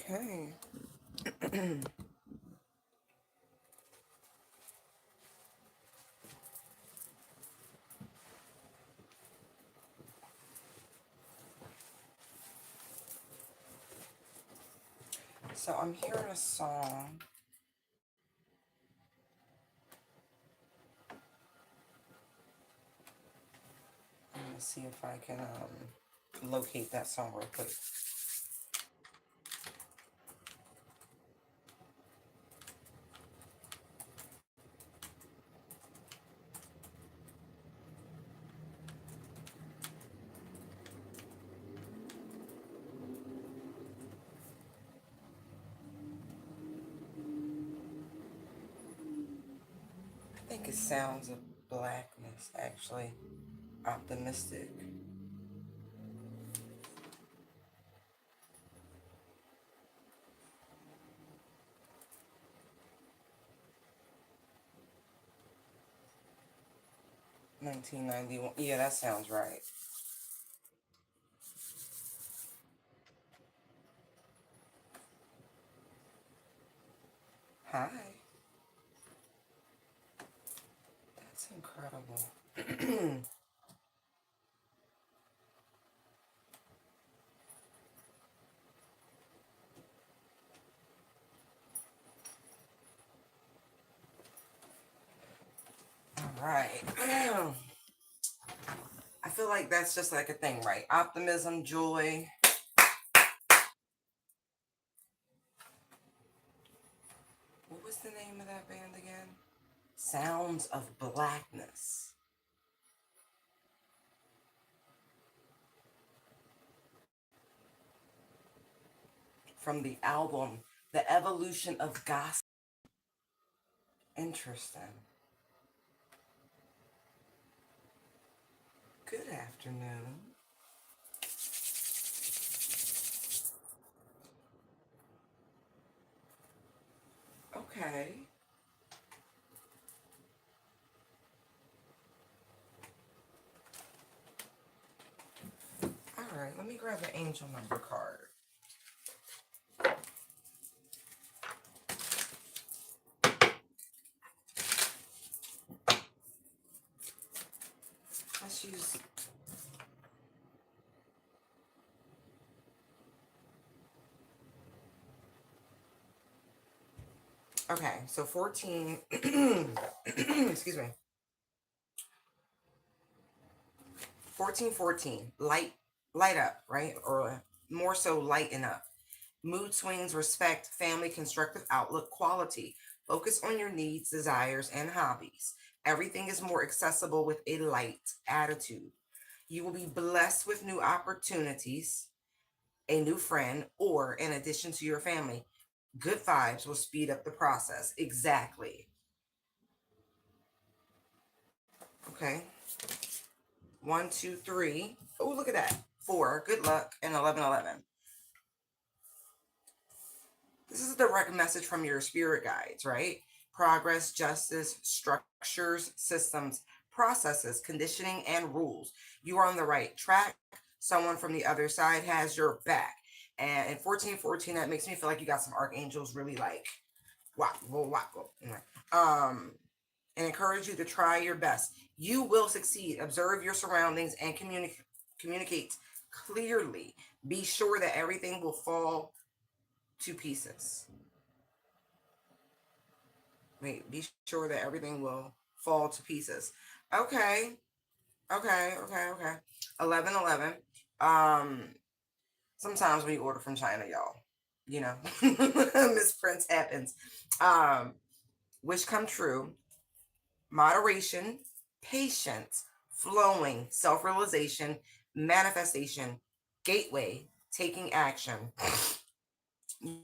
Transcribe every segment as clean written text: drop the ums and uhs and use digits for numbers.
Okay. So I'm hearing a song. I'm gonna see if I can locate that song real quick. I think it sounds of blackness, actually. Optimistic. 1991. Yeah, that sounds right. Hi. That's incredible. All right. I feel like that's just like a thing, right? Optimism, joy. What was the name of that band again? Sounds of Blackness. From the album The Evolution of Gospel. Interesting. Good afternoon. Okay. All right, let me grab the angel number card. Let's use. Okay, so 14. Excuse me. 1414. Light up, right? Or more so lighten up. Mood swings, respect, family, constructive outlook, quality. Focus on your needs, desires, and hobbies. Everything is more accessible with a light attitude. You will be blessed with new opportunities, a new friend, or in addition to your family. Good vibes will speed up the process. Exactly. Okay. One, two, three. Oh, look at that. Four. Good luck. And 1111. This is a direct message from your spirit guides, right? Progress, justice, structures, systems, processes, conditioning, and rules. You are on the right track. Someone from the other side has your back. And in 1414, that makes me feel like you got some archangels really like wacko, wacko. And encourage you to try your best. You will succeed. Observe your surroundings and communicate clearly. Be sure that everything will fall to pieces. Wait, be sure that everything will fall to pieces. Okay. Okay. 1111. Um, sometimes when you order from China, y'all, you know, misprints happens. Um, Wish come true. Moderation, patience, flowing, self-realization, manifestation, gateway, taking action.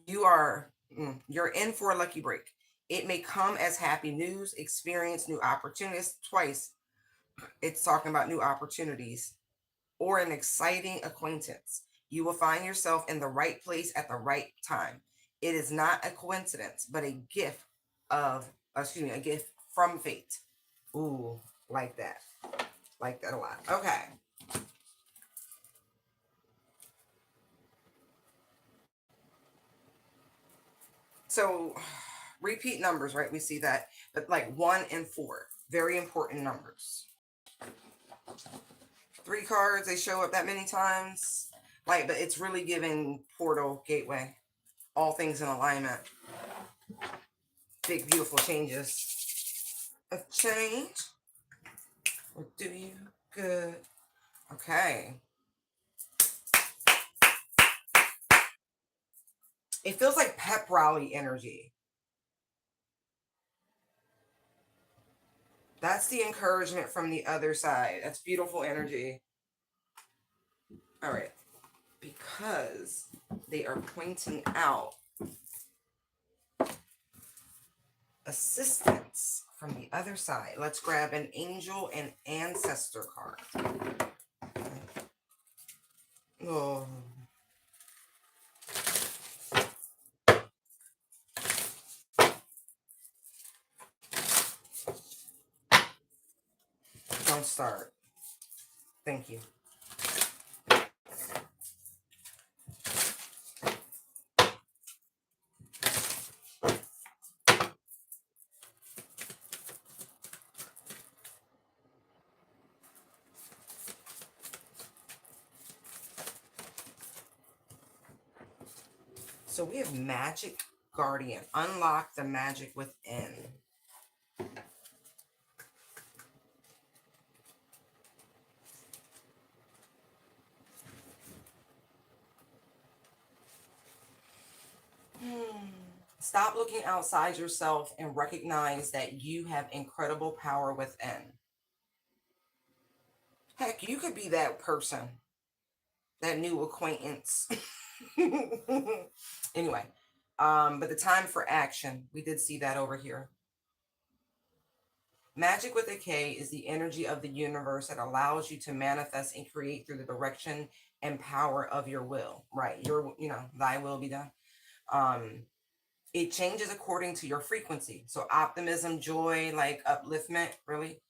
You're in for a lucky break. It may come as happy news, experience new opportunities. Twice it's talking about new opportunities or an exciting acquaintance. You will find yourself in the right place at the right time. It is not a coincidence, but a gift of, a gift from fate. Ooh, like that. Like that a lot. Okay. So repeat numbers, right? We see that, but like 1 and 4, very important numbers. 3 cards, they show up that many times. Like, but it's really giving portal, gateway, all things in alignment. Big, beautiful changes. A change will do you good. Okay. It feels like pep rally energy. That's the encouragement from the other side. That's beautiful energy. All right. Because they are pointing out assistance from the other side. Let's grab an angel and ancestor card. Oh. Don't start. Thank you. So we have Magic Guardian. Unlock the magic within. Stop looking outside yourself and recognize that you have incredible power within. Heck, you could be that person, that new acquaintance. Anyway, but the time for action, we did see that over here. Magic with a K is the energy of the universe that allows you to manifest and create through the direction and power of your will. Right, thy will be done. It changes according to your frequency. So optimism, joy, like upliftment, really.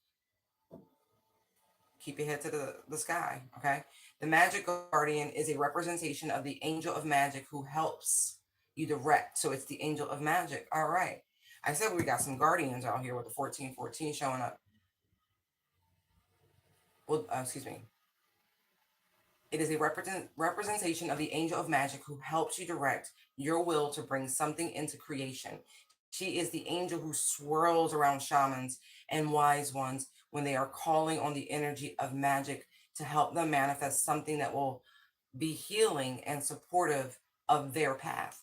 Keep your head to the sky, okay? The Magic Guardian is a representation of the angel of magic who helps you direct. So it's the angel of magic. All right. I said we got some guardians out here with the 1414 showing up. Well, excuse me. It is a representation of the angel of magic who helps you direct your will to bring something into creation. She is the angel who swirls around shamans and wise ones when they are calling on the energy of magic to help them manifest something that will be healing and supportive of their path.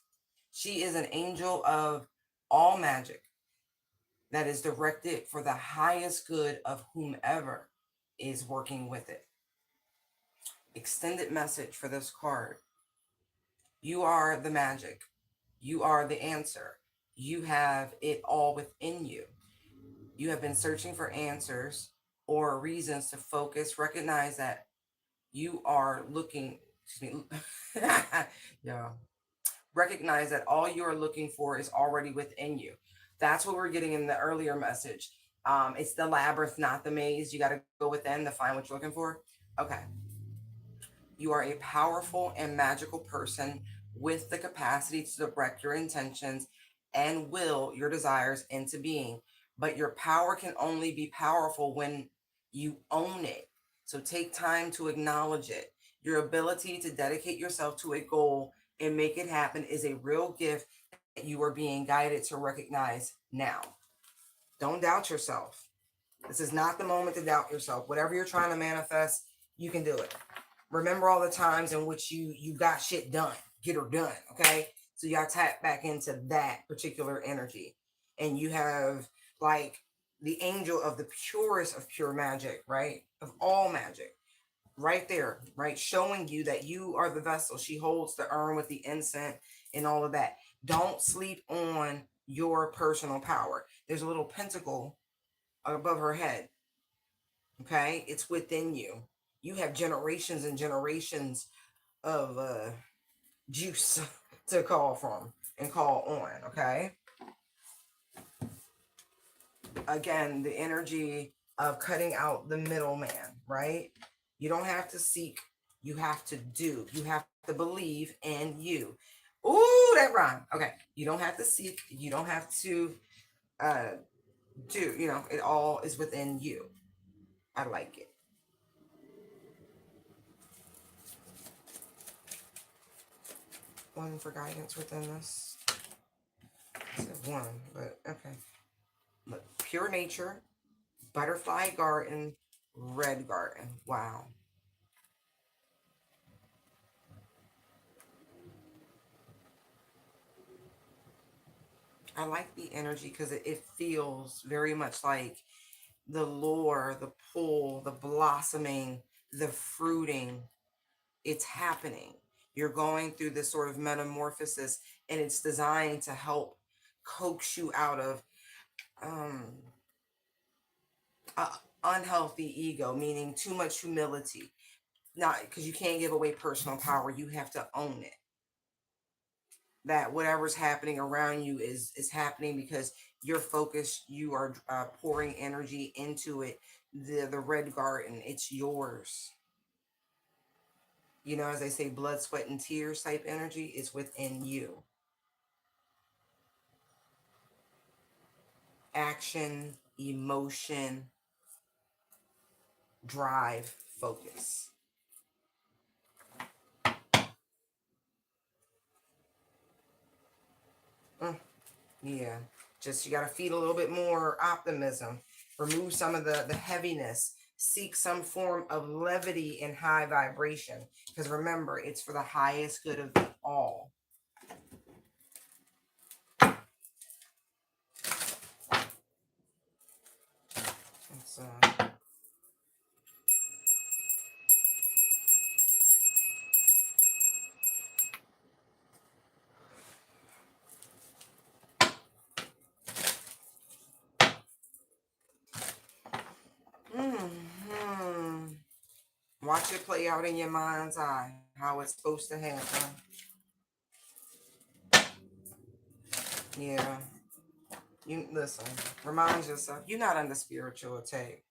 She is an angel of all magic that is directed for the highest good of whomever is working with it. Extended message for this card. You are the magic. You are the answer. You have it all within you. You have been searching for answers or reasons to focus. Recognize that you are looking, excuse me, yeah. Recognize that all you are looking for is already within you. That's what we're getting in the earlier message. It's the labyrinth, not the maze. You got to go within to find what you're looking for. Okay. You are a powerful and magical person with the capacity to direct your intentions and will your desires into being. But your power can only be powerful when you own it. So take time to acknowledge it. Your ability to dedicate yourself to a goal and make it happen is a real gift that you are being guided to recognize now. Don't doubt yourself. This is not the moment to doubt yourself. Whatever you're trying to manifest, you can do it. Remember all the times in which you got shit done, get her done, okay? So y'all tap back into that particular energy. And you have like the angel of the purest of pure magic, right? Of all magic. Right there, right? Showing you that you are the vessel. She holds the urn with the incense and all of that. Don't sleep on your personal power. There's a little pentacle above her head. Okay? It's within you. You have generations and generations of juice to call from and call on, okay? Again, the energy of cutting out the middleman, right? You don't have to seek, you have to do. You have to believe in you. Ooh, that rhyme. Okay. You don't have to seek. You don't have to uh do, it all is within you. I like it. One for guidance within this. I said one, but okay. Look, pure nature, butterfly garden, red garden. Wow. I like the energy because it feels very much like the lure, the pull, the blossoming, the fruiting. It's happening. You're going through this sort of metamorphosis, and it's designed to help coax you out of um, unhealthy ego, meaning too much humility. Not because you can't give away personal power, you have to own it. That whatever's happening around you is happening because you're focused. You are pouring energy into it. The red garden, it's yours. As they say, blood, sweat, and tears type energy is within you. Action, emotion, drive, focus. Mm, yeah. Just you got to feed a little bit more optimism. Remove some of the heaviness. Seek some form of levity and high vibration. Because remember, it's for the highest good of all. It's, hmm Watch it play out in your mind's eye, how it's supposed to happen. Yeah. You listen, remind yourself, you're not under spiritual attack.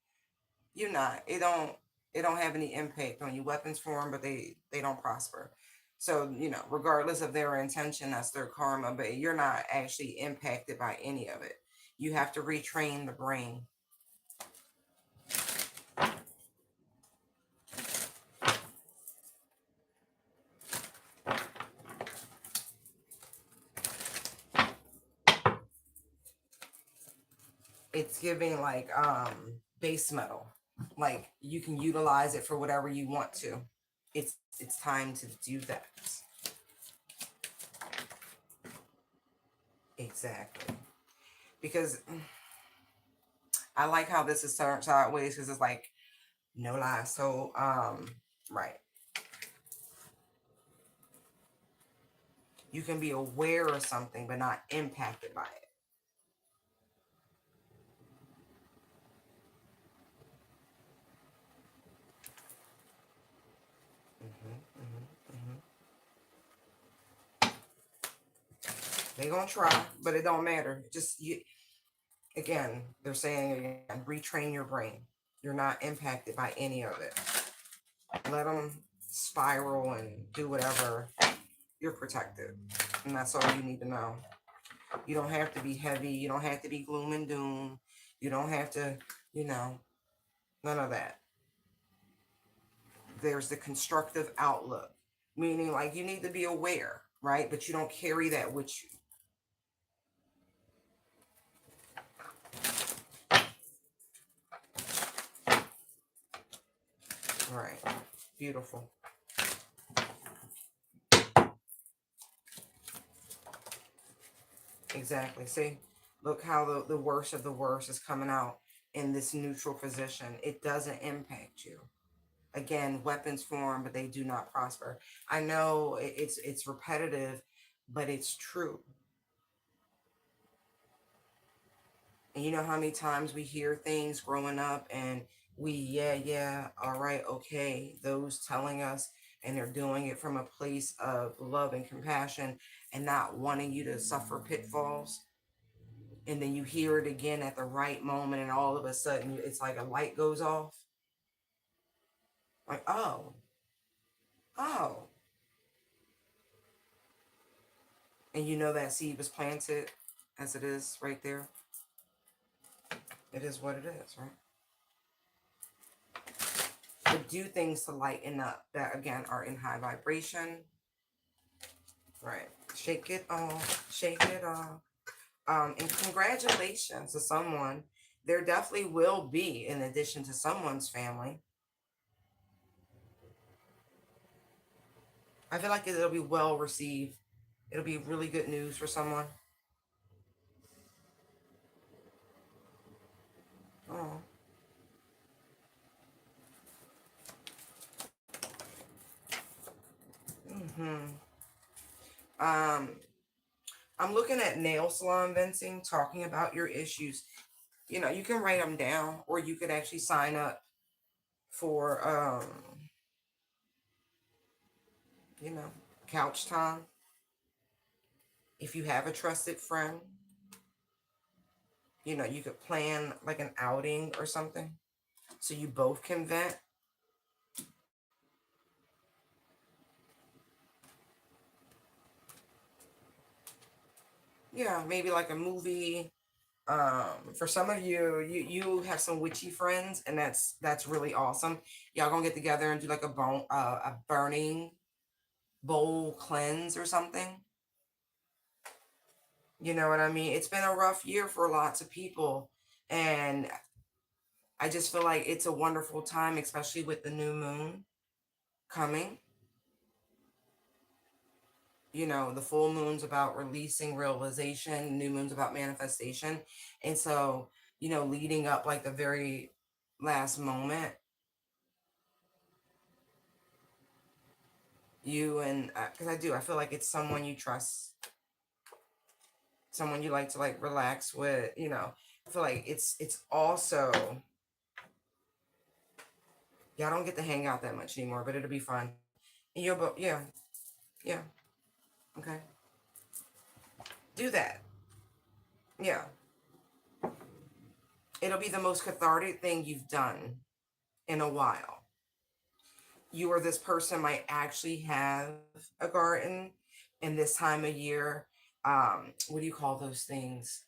You're not. It don't have any impact on you. Weapons form, but they don't prosper. So, regardless of their intention, that's their karma, but you're not actually impacted by any of it. You have to retrain the brain. It's giving like base metal. Like you can utilize it for whatever you want to. It's time to do that. Exactly. Because I like how this is turned sideways because it's like no lie. So right. You can be aware of something but not impacted by it. Hmm. They gonna try, but it don't matter. Just you again. They're saying again, retrain your brain. You're not impacted by any of it. Let them spiral and do whatever. You're protected, and that's all you need to know. You don't have to be heavy. You don't have to be gloom and doom. You don't have to, you know, none of that. There's the constructive outlook, meaning like you need to be aware, right? But you don't carry that with you. Right. Beautiful. Exactly. See, look how the worst of the worst is coming out in this neutral position. It doesn't impact you. Again, weapons form, but they do not prosper. I know it's repetitive, but it's true. And you know how many times we hear things growing up and yeah, all right, okay, those telling us, and they're doing it from a place of love and compassion and not wanting you to suffer pitfalls. And then you hear it again at the right moment, and all of a sudden it's like a light goes off. Like, oh, And you know that seed was planted as it is right there. It is what it is, right? But do things to lighten up that, again, are in high vibration. Right. Shake it off. Shake it off. And congratulations to someone. There definitely will be, in addition to someone's family. I feel like it'll be well received. It'll be really good news for someone. Oh. Mm-hmm. Um, I'm looking at nail salon venting, talking about your issues. You know, you can write them down, or you could actually sign up for, you know, couch time. If you have a trusted friend, you know, you could plan like an outing or something so you both can vent. Yeah, maybe like a movie. For some of you, you have some witchy friends, and that's really awesome. Y'all gonna get together and do like a burning bowl cleanse or something. You know what I mean? It's been a rough year for lots of people, and I just feel like it's a wonderful time, especially with the new moon coming. You know, the full moon's about releasing realization, new moon's about manifestation. And so, you know, leading up like the very last moment, you and because I feel like it's someone you trust, someone you like to like relax with, you know. I feel like it's also, y'all don't get to hang out that much anymore, but it'll be fun. And you'll both, yeah, yeah, okay. Do that. Yeah. It'll be the most cathartic thing you've done in a while. You or this person might actually have a garden in this time of year. What do you call those things?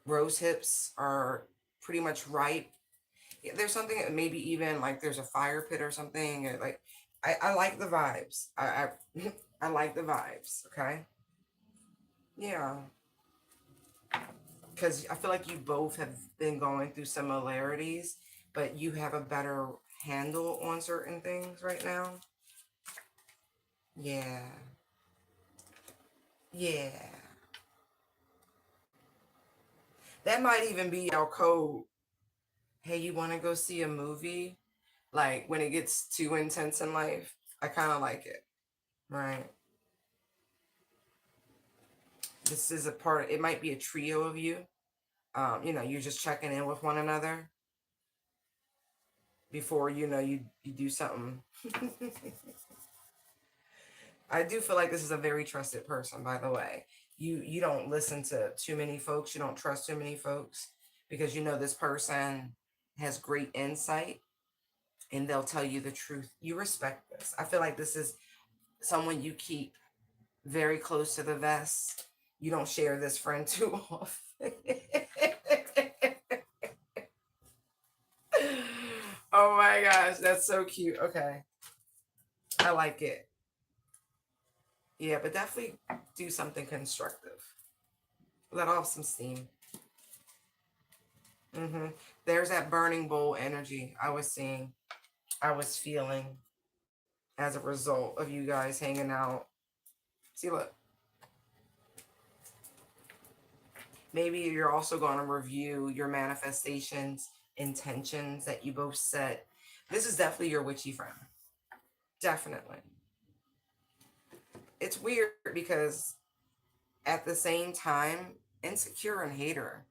Rose hips are pretty much ripe. Yeah, there's something that maybe even like there's a fire pit or something. Or like I like the vibes. I I like the vibes. Okay. Yeah. Because I feel like you both have been going through similarities, but you have a better handle on certain things right now. Yeah. Yeah. That might even be our code. Hey, you want to go see a movie? Like when it gets too intense in life, I kind of like it. Right. This is a part, it might be a trio of you. You know, you're just checking in with one another before, you know, you do something. I do feel like this is a very trusted person, by the way. You don't listen to too many folks. You don't trust too many folks because you know this person has great insight and they'll tell you the truth. You respect this. I feel like this is someone you keep very close to the vest. You don't share this friend too often. Oh my gosh, that's so cute. Okay. I like it. Yeah, but definitely do something constructive. Let off some steam. There's that burning bowl energy I was seeing, I was feeling as a result of you guys hanging out. See, look, maybe you're also going to review your manifestations, intentions that you both set. This is definitely your witchy friend. Definitely. It's weird because at the same time, insecure and hater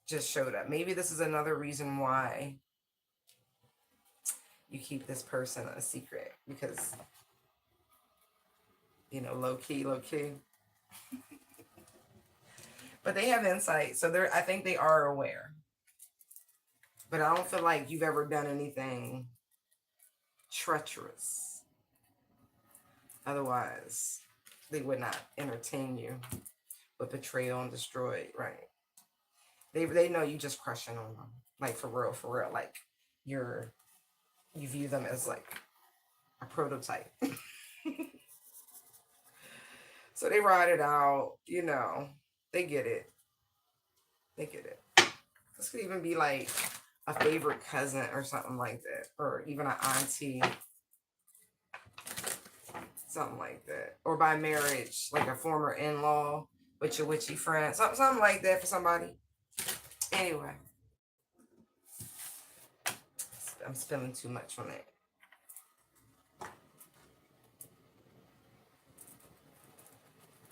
just showed up. Maybe this is another reason why you keep this person a secret because, you know, low key, low key. But they have insight, so they're, I think they are aware. But I don't feel like you've ever done anything treacherous. Otherwise, They would not entertain you with betrayal and destroyed, right? They know you just crushing on them, like for real. Like you're you view them as like a prototype. So they ride it out, you know. They get it. They get it. This could even be like a favorite cousin or something like that, or even an auntie, something like that, or by marriage, like a former in-law with your witchy friend, something like that for somebody. Anyway, I'm spilling too much on it.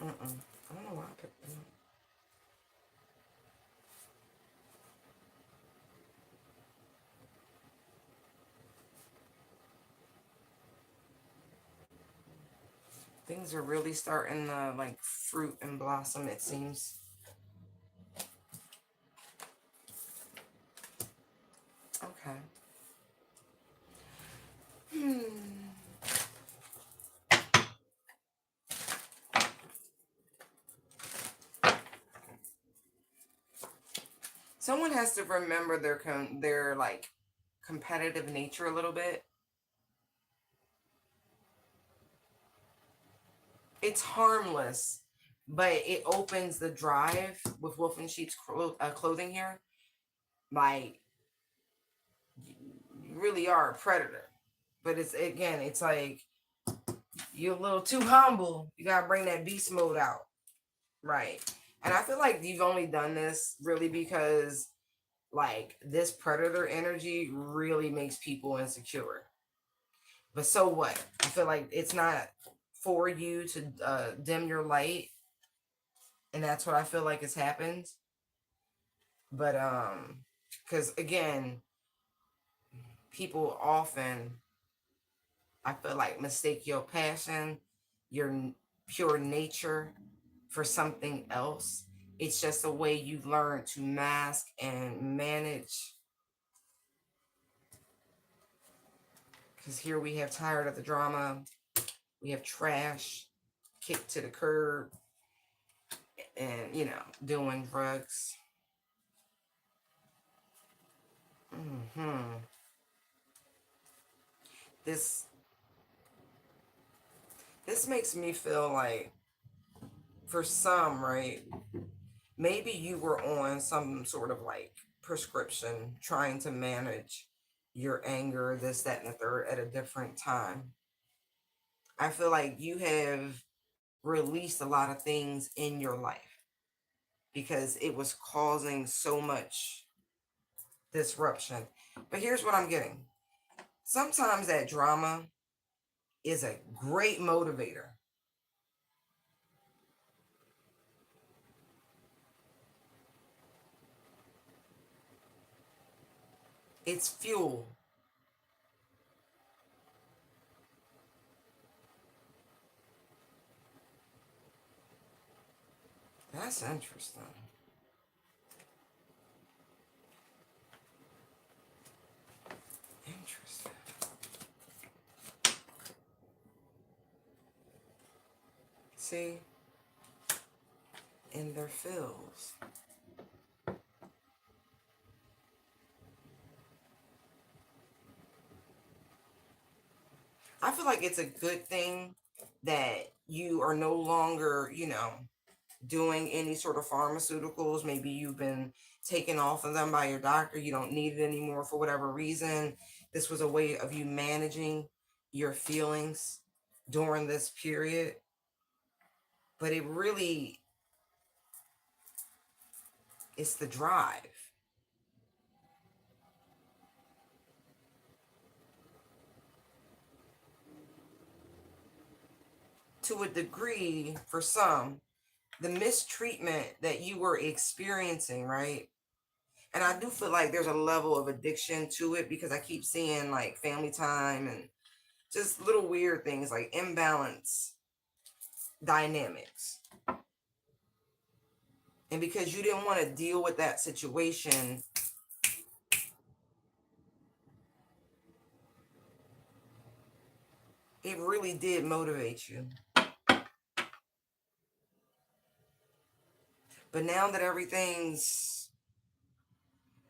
I don't know why I picked them. Things are really starting to like fruit and blossom, it seems. Okay. Someone has to remember their like competitive nature a little bit. It's harmless, but it opens the drive with Wolf in Sheep's clothing here. Like you really are a predator, but it's again, it's like you're a little too humble. You gotta bring that beast mode out, right? And I feel like you've only done this really because like this predator energy really makes people insecure. But so what? I feel like it's not for you to dim your light, and that's what I feel like has happened. But because again, people often, I feel like, mistake your passion, your pure nature for something else. It's just a way you learn to mask and manage. Because here we have tired of the drama, we have trash, kicked to the curb, and doing drugs. hmm This this makes me feel like, for some, right? Maybe you were on some sort of like prescription trying to manage your anger, this, that, and the third at a different time. I feel like you have released a lot of things in your life because it was causing so much disruption. But here's what I'm getting: sometimes that drama is a great motivator. It's fuel. That's interesting. Interesting. See, in their fills. I feel like it's a good thing that you are no longer, doing any sort of pharmaceuticals. Maybe you've been taken off of them by your doctor. You don't need it anymore for whatever reason. This was a way of you managing your feelings during this period. But it really is the drive. To a degree, for some, the mistreatment that you were experiencing, right? And I do feel like there's a level of addiction to it because I keep seeing like family time and just little weird things like imbalance dynamics. And because you didn't want to deal with that situation, it really did motivate you. But now that everything's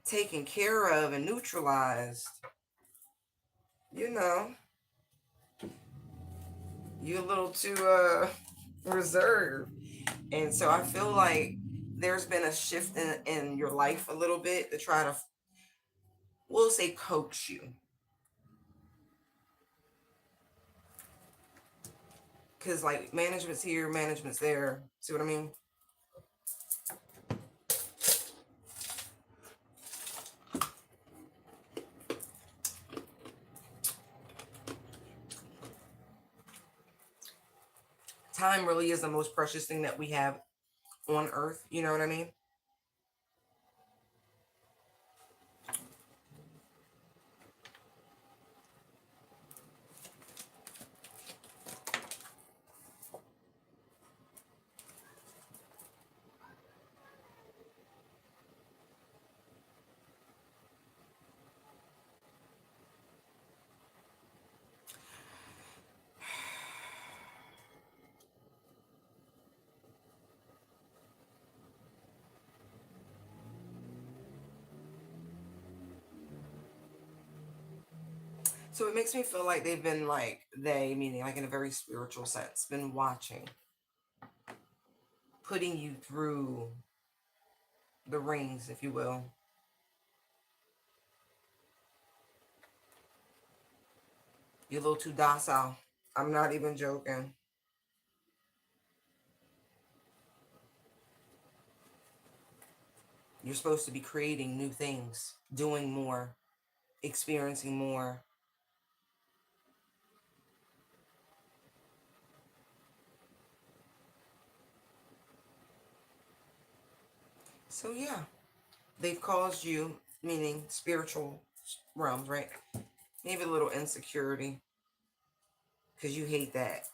taken care of and neutralized, you know, you're a little too reserved. And so I feel like there's been a shift in your life a little bit to try to, we'll say, coax you. Because, like, management's here, management's there. See what I mean? Time really is the most precious thing that we have on earth. You know what I mean? So it makes me feel like they've been, like, they, meaning like in a very spiritual sense, been watching, putting you through the rings, if you will. You're a little too docile. I'm not even joking. You're supposed to be creating new things, doing more, experiencing more. So, yeah, they've caused you, meaning spiritual realms, right? Maybe a little insecurity because you hate that.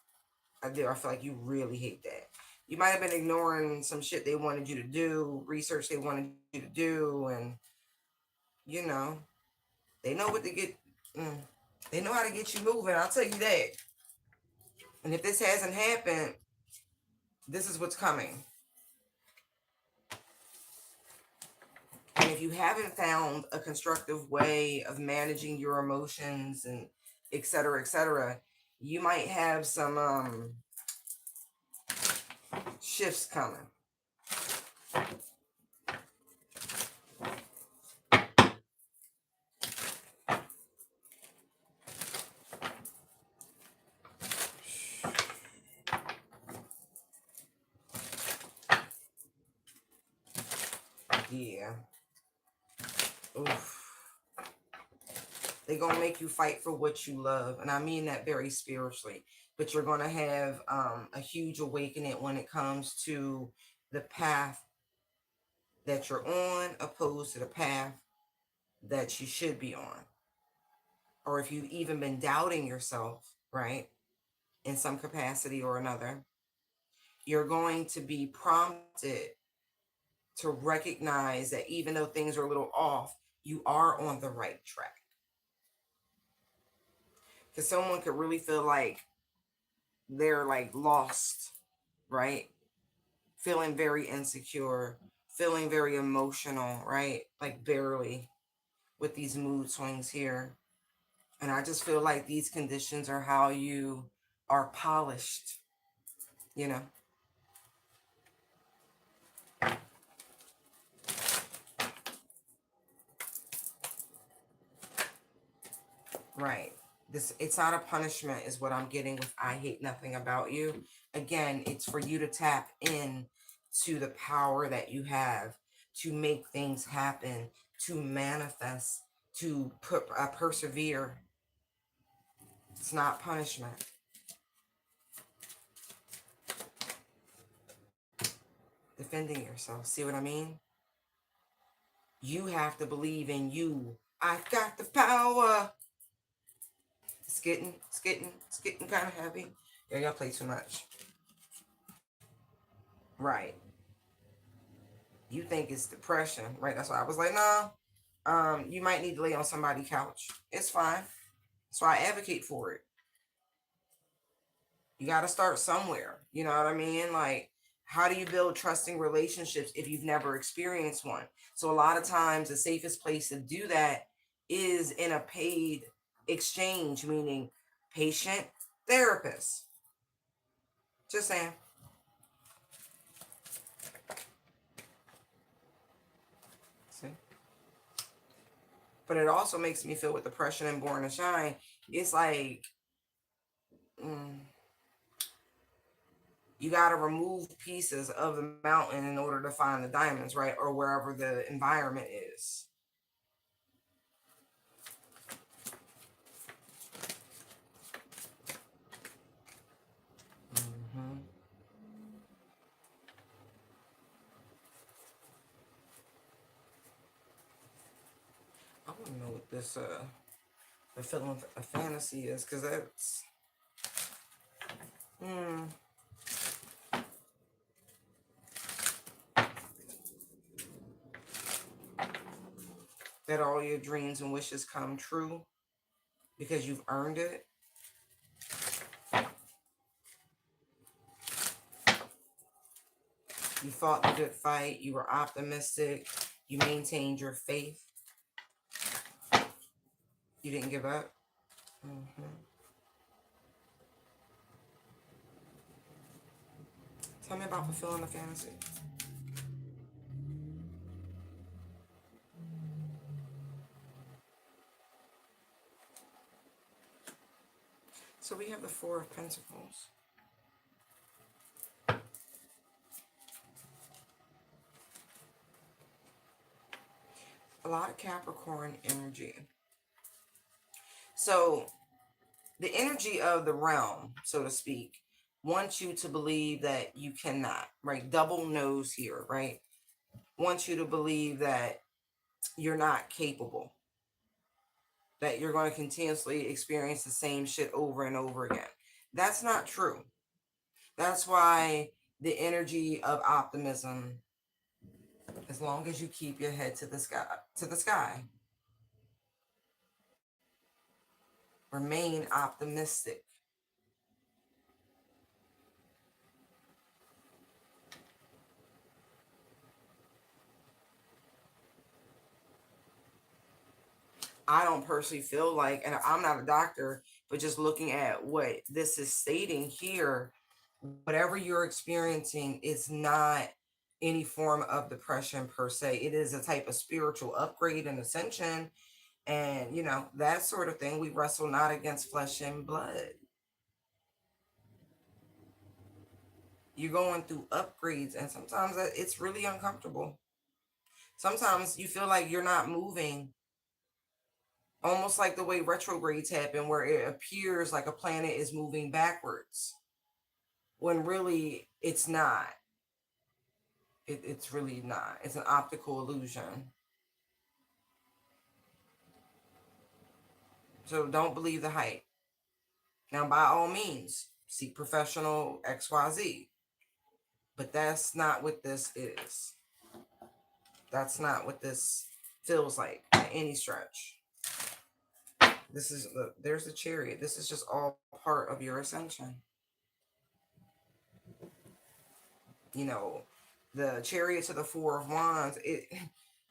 I do. I feel like you really hate that. You might have been ignoring some shit they wanted you to do, research they wanted you to do, and you know they know what to get. Mm, they know how to get you moving. I'll tell you that. And if this hasn't happened, this is what's coming. And if you haven't found a constructive way of managing your emotions and et cetera, you might have some shifts coming. Yeah. Oof. They're gonna make you fight for what you love, and I mean that very spiritually. But you're gonna have a huge awakening when it comes to the path that you're on, opposed to the path that you should be on. Or if you've even been doubting yourself, right, in some capacity or another, you're going to be prompted to recognize that even though things are a little off, you are on the right track. Because someone could really feel like they're like lost, right? Feeling very insecure, feeling very emotional, right? Like barely, with these mood swings here. And I just feel like these conditions are how you are polished, you know? Right. This, it's not a punishment is what I'm getting with I hate nothing about you. Again, it's for you to tap in to the power that you have to make things happen, to manifest, to persevere. It's not punishment. Defending yourself. See what I mean? You have to believe in you. I've got the power. It's getting kind of heavy. Yeah, y'all play too much. Right. You think it's depression, right? That's why I was like, no. You might need to lay on somebody's couch. It's fine. So I advocate for it. You got to start somewhere. You know what I mean? Like, How do you build trusting relationships if you've never experienced one? So a lot of times the safest place to do that is in a paid exchange, meaning patient therapist. Just saying. See? But it also makes me feel with depression and born to shine. It's like, mm, you got to remove pieces of the mountain in order to find the diamonds, right? Or wherever the environment is. Mm-hmm. I want to know what this the feeling of fantasy is, because that's mm, that all your dreams and wishes come true because you've earned it. You fought the good fight. You were optimistic. You maintained your faith. You didn't give up. Hmm. Tell me about fulfilling the fantasy. So we have the Four of Pentacles. A lot of Capricorn energy. So the energy of the realm, so to speak, wants you to believe that you cannot, right? Double nose here, right? Wants you to believe that you're not capable, that you're going to continuously experience the same shit over and over again. That's not true. That's why the energy of optimism, as long as you keep your head to the sky, remain optimistic. I don't personally feel like, and I'm not a doctor, but just looking at what this is stating here, whatever you're experiencing is not any form of depression per se. It is a type of spiritual upgrade and ascension, and that sort of thing. We wrestle not against flesh and blood. You're going through upgrades, and sometimes it's really uncomfortable. Sometimes you feel like you're not moving, almost like the way retrogrades happen, where it appears like a planet is moving backwards when really it's not. It's really not. It's an optical illusion. So don't believe the hype. Now, by all means, seek professional XYZ. But that's not what this is. That's not what this feels like by any stretch. This is there's the chariot. This is just all part of your ascension. You know, the chariot to the Four of Wands.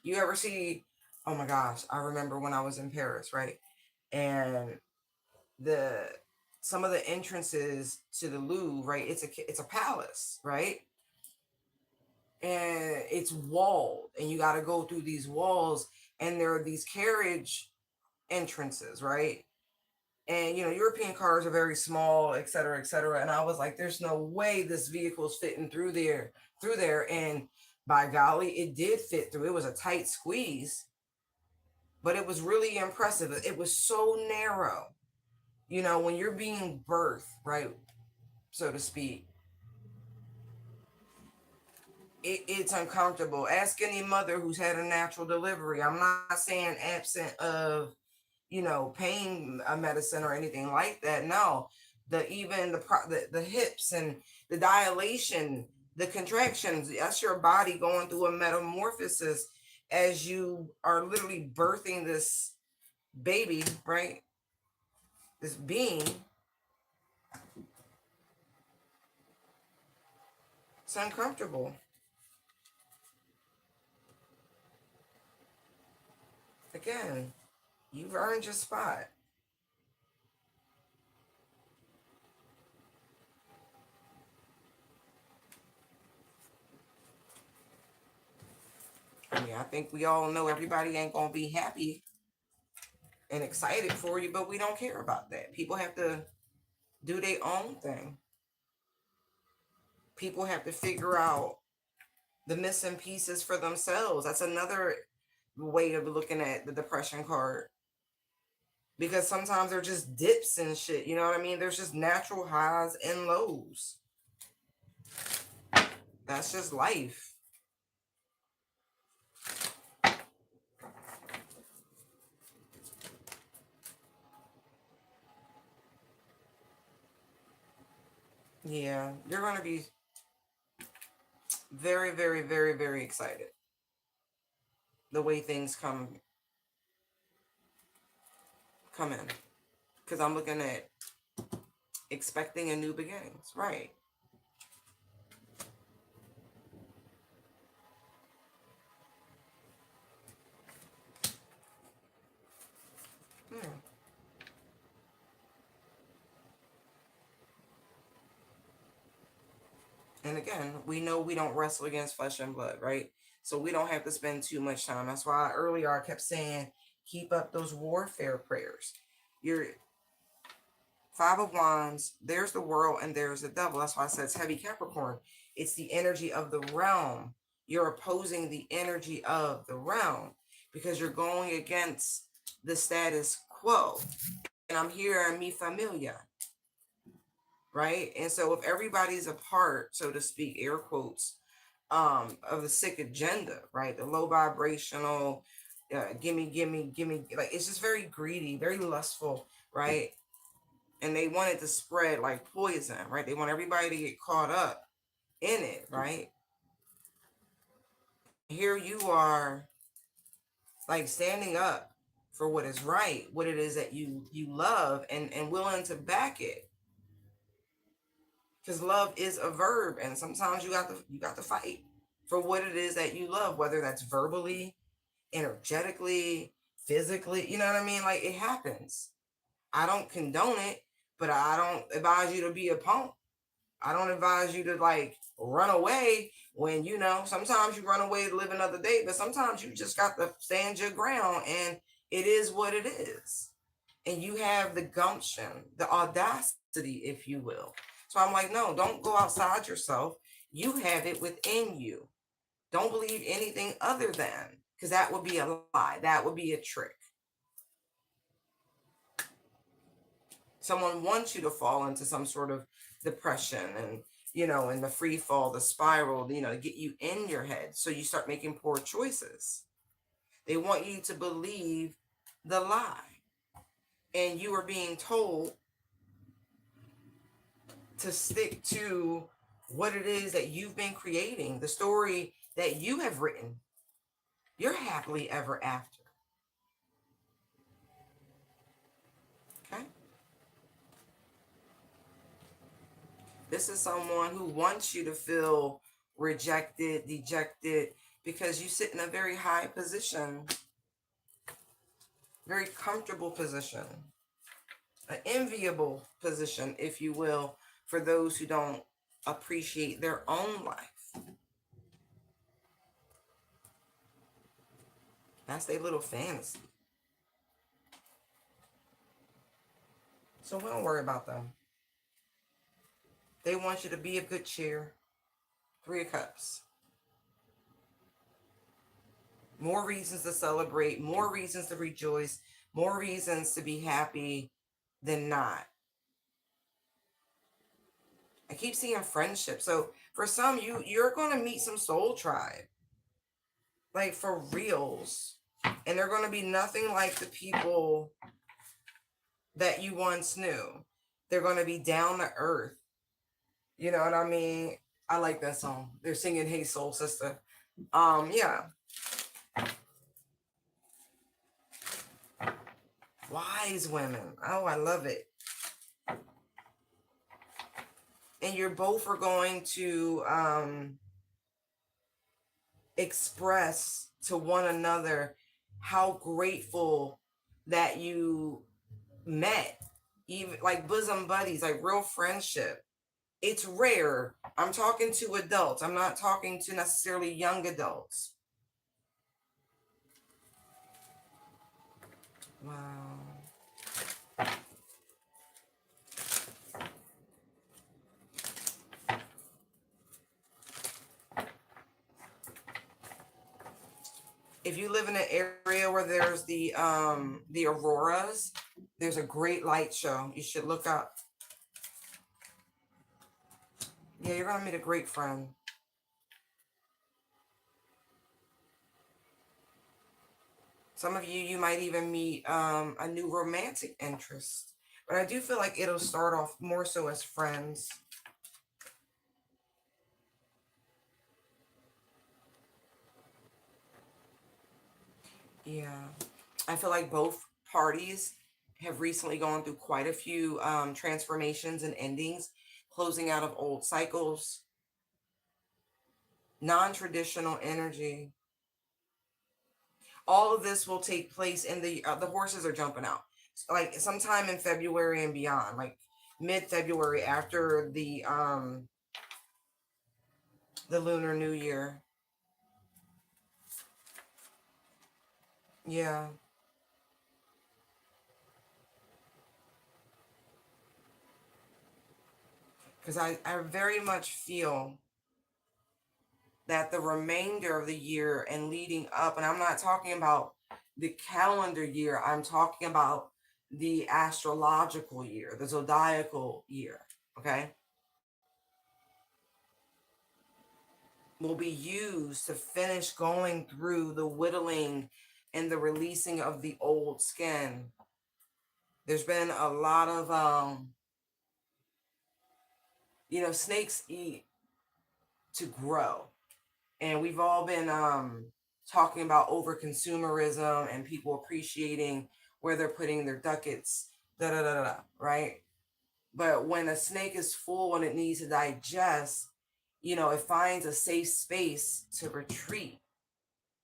You ever see? Oh my gosh! I remember when I was in Paris, right? And the some of the entrances to the Louvre, right? It's a palace, right? And it's walled, and you got to go through these walls, and there are these carriage entrances, right? And European cars are very small, et cetera, et cetera. And I was like, there's no way this vehicle's fitting through there. And by golly, it did fit through. It was a tight squeeze, but it was really impressive. It was so narrow. When you're being birthed, right, so to speak, it's uncomfortable. Ask any mother who's had a natural delivery. I'm not saying absent of pain medicine or anything like that. No, the hips and the dilation, the contractions, that's your body going through a metamorphosis as you are literally birthing this baby, right? This being. uncomfortable. Again, you've earned your spot. I mean, I think we all know everybody ain't going to be happy and excited for you, but we don't care about that. People have to do their own thing. People have to figure out the missing pieces for themselves. That's another way of looking at the depression card. Because sometimes they're just dips and shit. You know what I mean? There's just natural highs and lows. That's just life. Yeah, you're going to be very, very, very, very excited the way things come in. Because I'm looking at expecting a new beginnings. Right. Yeah. And again, we know we don't wrestle against flesh and blood, right? So we don't have to spend too much time. That's why earlier I kept saying, keep up those warfare prayers. Your Five of Wands, there's the world and there's the devil. That's why I said it's heavy Capricorn. It's the energy of the realm. You're opposing the energy of the realm because you're going against the status quo. And I'm hearing mi familia, right? And so if everybody's a part, so to speak, air quotes, of the sick agenda, right? The low vibrational, gimme, gimme, gimme, like it's just very greedy, very lustful, right? And they want it to spread like poison, right? They want everybody to get caught up in it, right? Here you are, like standing up for what is right, what it is that you love, and willing to back it. Because love is a verb, and sometimes you got to fight for what it is that you love, whether that's verbally, energetically, physically. You know what I mean? Like it happens. I don't condone it, but I don't advise you to be a punk. I don't advise you to like run away when sometimes you run away to live another day, but sometimes you just got to stand your ground and it is what it is. And you have the gumption, the audacity, if you will. So I'm like, no, don't go outside yourself. You have it within you. Don't believe anything other than, because that would be a lie. That would be a trick. Someone wants you to fall into some sort of depression and, in the free fall, the spiral, to get you in your head. So you start making poor choices. They want you to believe the lie. And you are being told to stick to what it is that you've been creating, the story that you have written. You're happily ever after. Okay? This is someone who wants you to feel rejected, dejected, because you sit in a very high position, very comfortable position, an enviable position, if you will, for those who don't appreciate their own life. That's their little fantasy. So we don't worry about them. They want you to be of good cheer. Three of Cups. More reasons to celebrate, more reasons to rejoice, more reasons to be happy than not. I keep seeing friendship. So for some, you're going to meet some soul tribe. Like for reals. And they're going to be nothing like the people that you once knew. They're going to be down to earth. You know what I mean? I like that song. They're singing Hey Soul Sister. Yeah. Wise women. Oh, I love it. And you're both are going to express to one another how grateful that you met, even like bosom buddies, like real friendship. It's rare. I'm talking to adults. I'm not talking to necessarily young adults. Wow. If you live in an area where there's the auroras, there's a great light show. You should look up. Yeah, you're gonna meet a great friend. Some of you might even meet a new romantic interest. But I do feel like it'll start off more so as friends. Yeah. I feel like both parties have recently gone through quite a few transformations and endings, closing out of old cycles, non traditional energy. All of this will take place in the horses are jumping out. Like sometime in February and beyond, like mid February after the Lunar New Year. Yeah. Because I very much feel that the remainder of the year and leading up, and I'm not talking about the calendar year, I'm talking about the astrological year, the zodiacal year, okay, will be used to finish going through the whittling and the releasing of the old skin. There's been a lot of, snakes eat to grow. And we've all been talking about over consumerism and people appreciating where they're putting their ducats, da da da da, right? But when a snake is full and it needs to digest, it finds a safe space to retreat,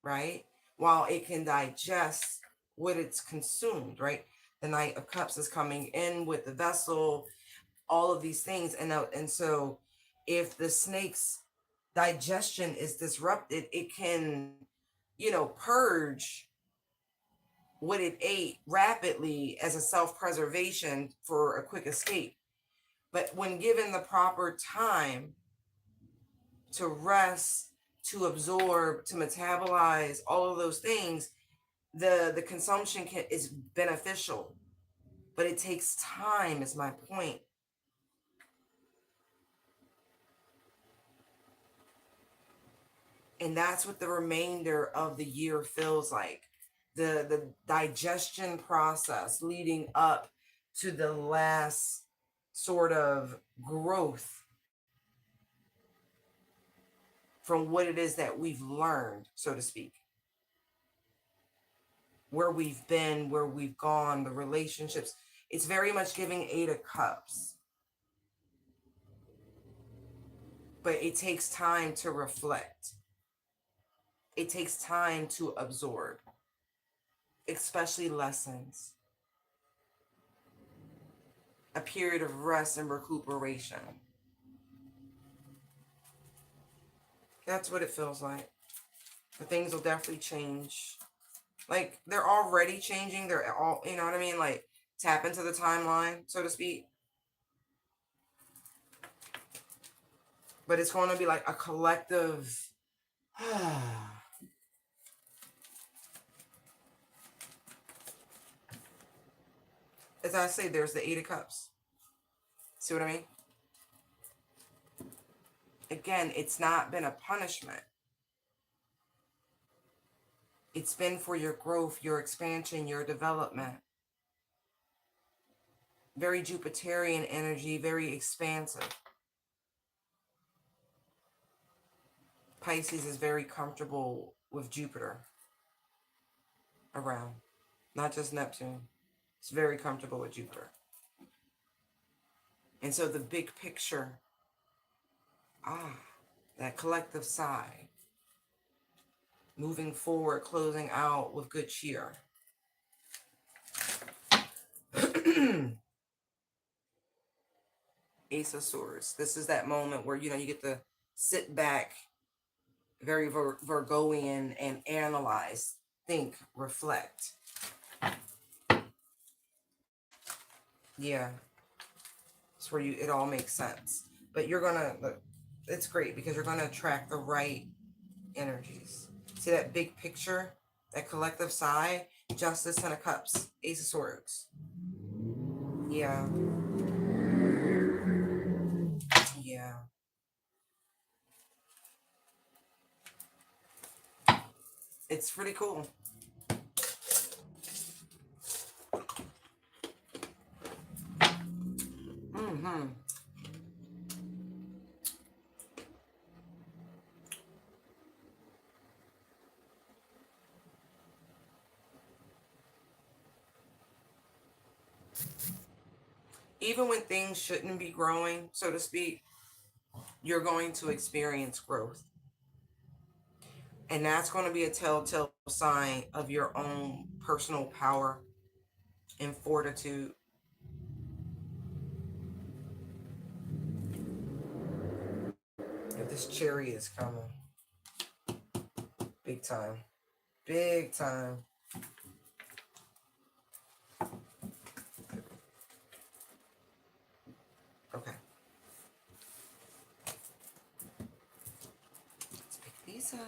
right? While it can digest what it's consumed, right? The Knight of Cups is coming in with the vessel, all of these things, and so if the snake's digestion is disrupted, it can, purge what it ate rapidly as a self-preservation for a quick escape. But when given the proper time to rest, to absorb, to metabolize all of those things, the consumption is beneficial, but it takes time, is my point. And that's what the remainder of the year feels like. The digestion process leading up to the last sort of growth from what it is that we've learned, so to speak, where we've been, where we've gone, the relationships. It's very much giving Eight of Cups, but it takes time to reflect. It takes time to absorb, especially lessons, a period of rest and recuperation. That's what it feels like. But things will definitely change. Like they're already changing. They're all, you know what I mean? Like tap into the timeline, so to speak. But it's going to be like a collective. As I say, there's the Eight of Cups. See what I mean? Again, it's not been a punishment. It's been for your growth, your expansion, your development. Very Jupiterian energy, very expansive. Pisces is very comfortable with Jupiter around, not just Neptune. It's very comfortable with Jupiter. And so the big picture Ah, that collective sigh. Moving forward, closing out with good cheer. Ace of Swords. This is that moment where, you get to sit back, very Virgoian, and analyze, think, reflect. Yeah, it's where it all makes sense. But you're gonna, it's great because you're gonna attract the right energies. See that big picture, that collective sigh, Justice, Ten of Cups, Ace of Swords. Yeah. Yeah. It's pretty cool. Mm-hmm. Even when things shouldn't be growing, so to speak, you're going to experience growth. And that's going to be a telltale sign of your own personal power and fortitude. If this cherry is coming, big time. Big time. Okay. Let's pick these up.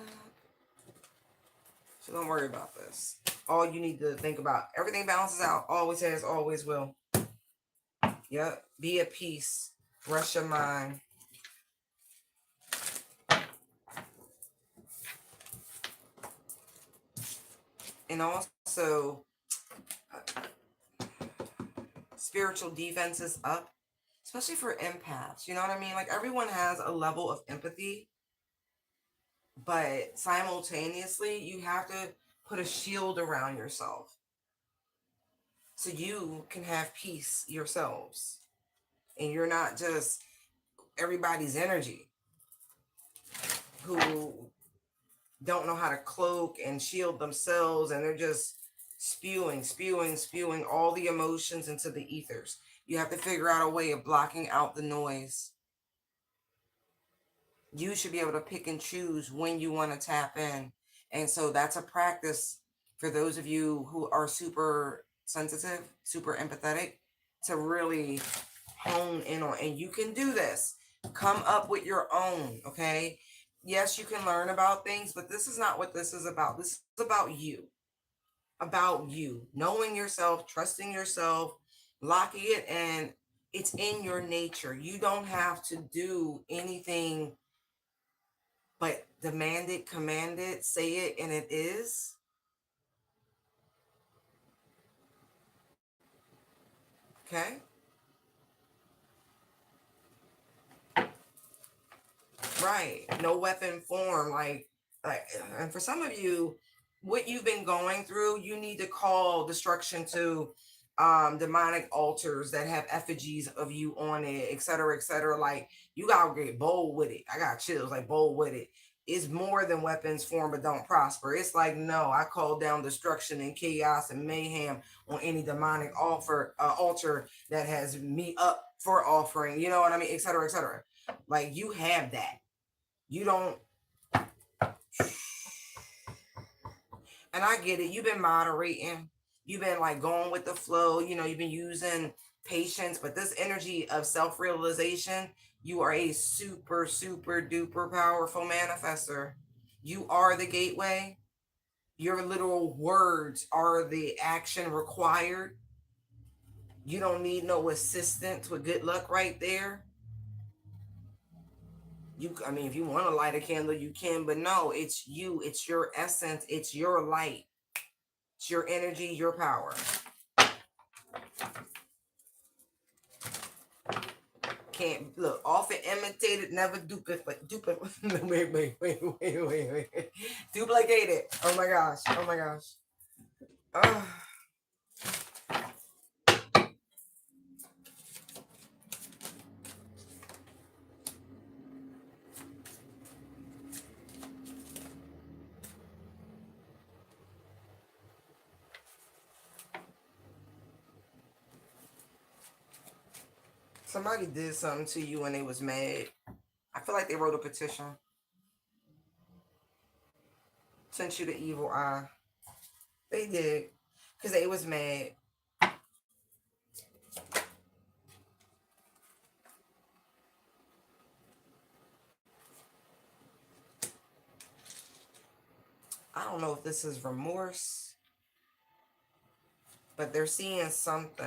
So don't worry about this. All you need to think about, everything balances out. Always has, always will. Yep. Be at peace. Rest your mind. And also, spiritual defense is up, especially for empaths. You know what I mean? Like, everyone has a level of empathy, but simultaneously, you have to put a shield around yourself so you can have peace yourselves. And you're not just everybody's energy who don't know how to cloak and shield themselves, and they're just spewing all the emotions into the ethers. You have to figure out a way of blocking out the noise. You should be able to pick and choose when you want to tap in. And so that's a practice for those of you who are super sensitive, super empathetic, to really hone in on. And you can do this. Come up with your own, okay? Yes, you can learn about things, but this is not what this is about. This is about you. About you. Knowing yourself, trusting yourself, locking it in. It's in your nature. You don't have to do anything but demand it, command it, say it, and it is. Okay? Right. No weapon form. Like, and for some of you, what you've been going through, you need to call destruction to demonic altars that have effigies of you on it, et cetera, et cetera. Like, you gotta get bold with it. I got chills, like, bold with it. It's more than weapons form but don't prosper. It's like, no, I call down destruction and chaos and mayhem on any demonic altar that has me up for offering, you know what I mean, et cetera, et cetera. Like, you have that. You don't. And I get it. You've been moderating. You've been like going with the flow. You've been using patience, but this energy of self-realization, you are a super, super duper powerful manifester. You are the gateway. Your literal words are the action required. You don't need no assistance with good luck right there. I mean, if you want to light a candle, you can, but no, it's you. It's your essence. It's your light. It's your energy, your power. Can't look, often imitated, never duplicate. Wait. Duplicated. Oh my gosh. Oh my gosh. Oh. Somebody did something to you and they was mad. I feel like they wrote a petition. Sent you the evil eye. They did. Because they was mad. I don't know if this is remorse, but they're seeing something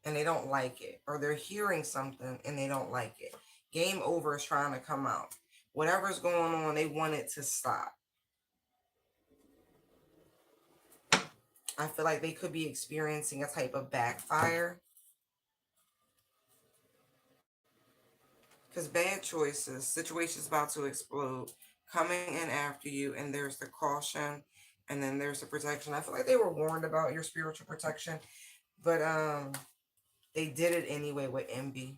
and they don't like it. Or they're hearing something and they don't like it. Game over is trying to come out. Whatever's going on, they want it to stop. I feel like they could be experiencing a type of backfire. Because bad choices, situations about to explode, coming in after you, and there's the caution, and then there's the protection. I feel like they were warned about your spiritual protection, but they did it anyway with envy.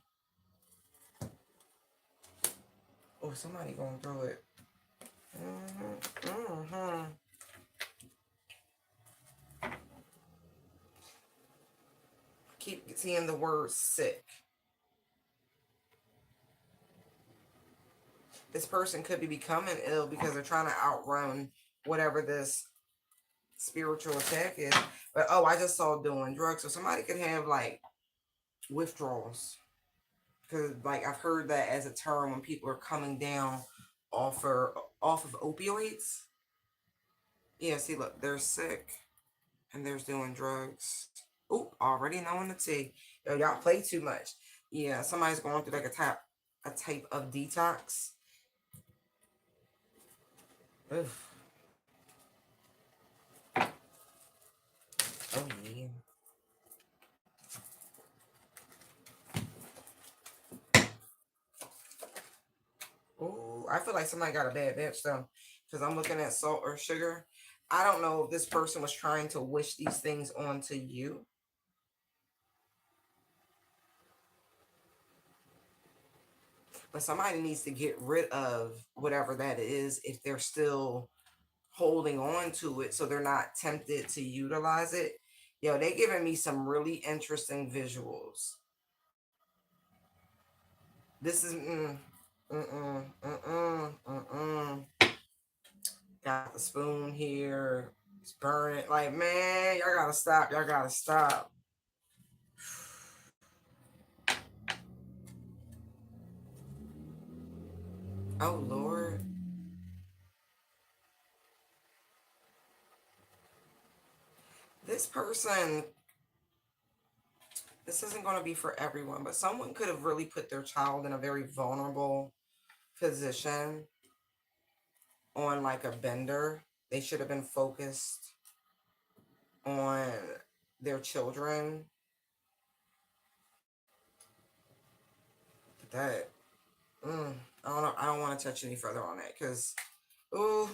Oh, somebody going through it. Keep seeing the word sick. This person could be becoming ill because they're trying to outrun whatever this spiritual attack is. But oh, I just saw doing drugs. So somebody could have like withdrawals. Because like I've heard that as a term when people are coming down off of opioids. Yeah, see, look, they're sick and they're doing drugs. Oop, already knowing the tea. Yo, y'all play too much. Yeah, somebody's going through like a type of detox. Oof. Oh yeah. Oh, I feel like somebody got a bad bitch though, because I'm looking at salt or sugar. I don't know if this person was trying to wish these things onto you. But somebody needs to get rid of whatever that is if they're still holding on to it so they're not tempted to utilize it. Yo, they giving me some really interesting visuals. This is mm. Got the spoon here. It's burning. Like, man, y'all gotta stop. Y'all gotta stop. Oh Lord. This person, this isn't going to be for everyone, but someone could have really put their child in a very vulnerable position on like a bender. They should have been focused on their children. But that, I don't know. I don't want to touch any further on that because, ooh,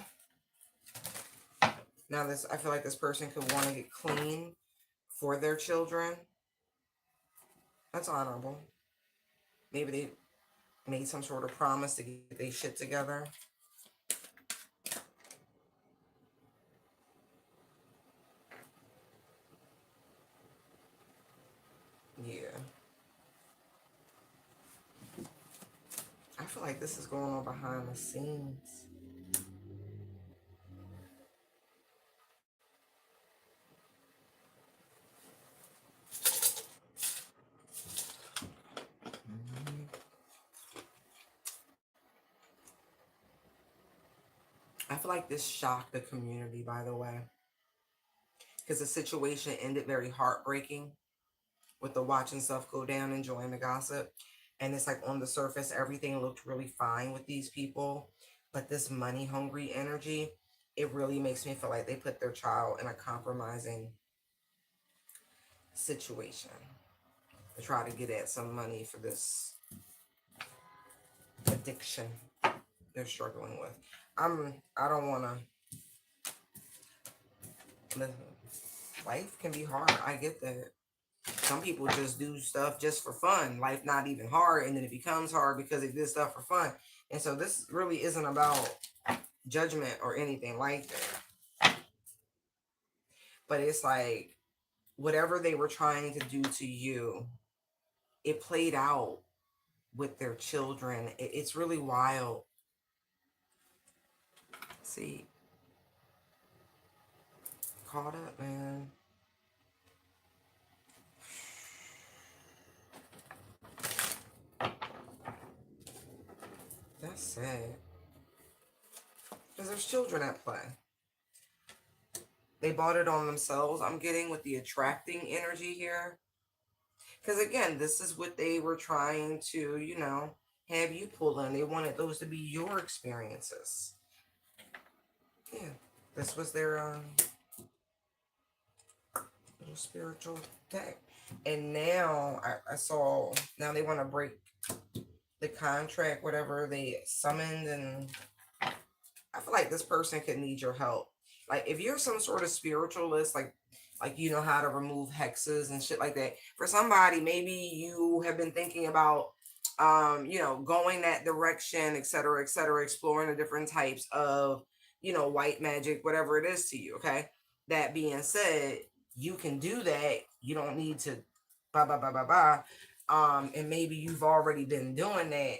now this, I feel like this person could want to get clean for their children. That's honorable. Maybe they made some sort of promise to get their shit together. Yeah. I feel like this is going on behind the scenes. I feel like this shocked the community, by the way, because the situation ended very heartbreaking with the watching stuff go down, enjoying the gossip. And it's like on the surface, everything looked really fine with these people. But this money hungry energy, it really makes me feel like they put their child in a compromising situation to try to get at some money for this addiction they're struggling with. I don't want to listen. Life can be hard. I get that. Some people just do stuff just for fun. Life not even hard, and then it becomes hard because they did stuff for fun. And so this really isn't about judgment or anything like that. But it's like whatever they were trying to do to you, it played out with their children. It's really wild. See, caught up, man. That's sad. Because there's children at play. They bought it on themselves. I'm getting with the attracting energy here. Because again, this is what they were trying to, have you pull in. They wanted those to be your experiences. Yeah, this was their little spiritual deck. And now I saw, now they want to break the contract, whatever they summoned, and I feel like this person could need your help. Like if you're some sort of spiritualist, like you know how to remove hexes and shit like that. For somebody, maybe you have been thinking about going that direction, et cetera, exploring the different types of, white magic, whatever it is to you, okay? That being said, you can do that. You don't need to blah blah blah blah blah. And maybe you've already been doing that,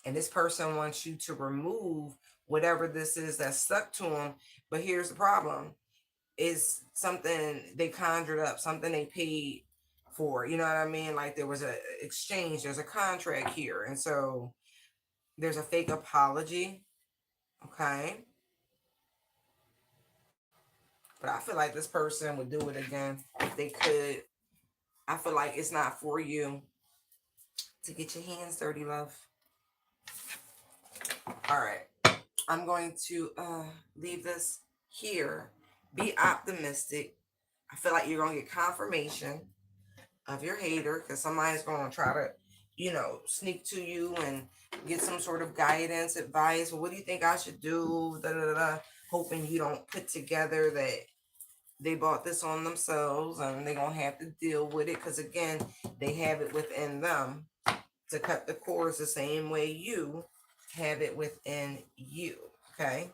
and this person wants you to remove whatever this is that's stuck to them. But here's the problem: is something they conjured up, something they paid for. You know what I mean? Like there was a exchange, there's a contract here, and so there's a fake apology. Okay, but I feel like this person would do it again if they could. I feel like it's not for you to get your hands dirty, love. All right. I'm going to leave this here. Be optimistic. I feel like you're going to get confirmation of your hater because somebody's going to try to, sneak to you and get some sort of guidance, advice. Well, what do you think I should do? Da, da, da, da. Hoping you don't put together that they bought this on themselves and they're going to have to deal with it because, again, they have it within them to cut the cords the same way you have it within you. Okay?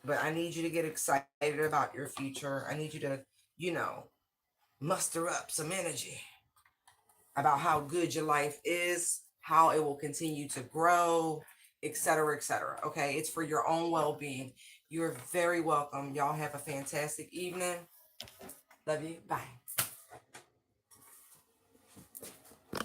But I need you to get excited about your future. I need you to, muster up some energy about how good your life is, how it will continue to grow, et cetera, et cetera. Okay, it's for your own well-being. You're very welcome. Y'all have a fantastic evening. Love you. Bye.